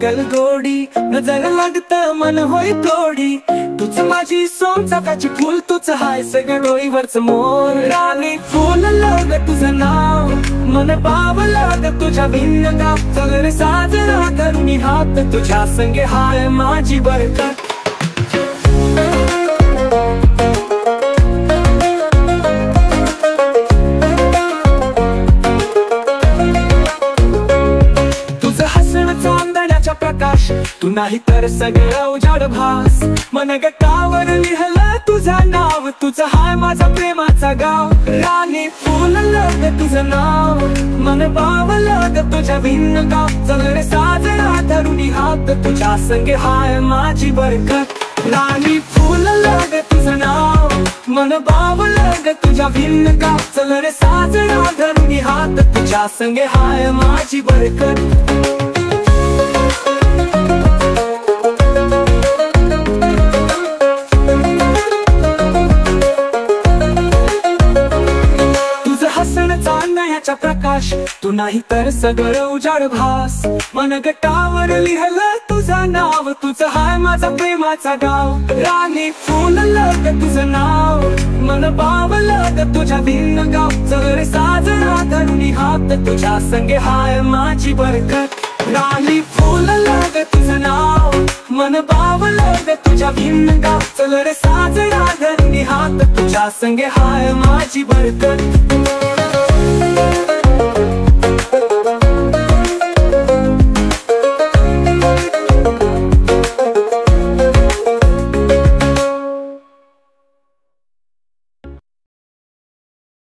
गोडी नजर लागता मन होय थोडी तुझ माझी सोनचाकाची फुल तुझ हाय सगळं डोईवरच मोर राणी फुल लाग तुझं नाव मन पावलं ग तुझ्या भिन्न गाव सगळे साजरा करून हात तुझ्या संगे हाय माझी बरकत प्रकाश तू नाही तर सगळं उजाड भास मन गटावर लिहलं तुझं नाव तुझं हाय माझा प्रेमाचा गाव राणी फुललं ग तुझं नाव मन पावलं ग तुझ्या भिन्न गाव सगळे साजरा धरून हात तुझ्या संगे हाय माझी बरकत राणी फुललं ग तुझं नाव मन पावलं ग तुझ्या भिन्न गाव सगळे साजरा धरून हात तुझ्या संगे हाय माझी बरकत प्रकाश तू नाही तर सगळं उजाड भास मन गटावर लिहलं तुझं नाव तुझं हाय माझा प्रेमाचा गाव राणी फुललं ग तुझं नाव मन पावलं ग तुझ्या भिन्न गाव सगळे साजरा धरून हात तुझ्या संगे हाय माझी बरकत राणी फुललं ग तुझं नाव मन पावलं ग तुझ्या भिन्न गाव सगळे साजरा धरून हात तुझ्या संगे हाय माझी बरकत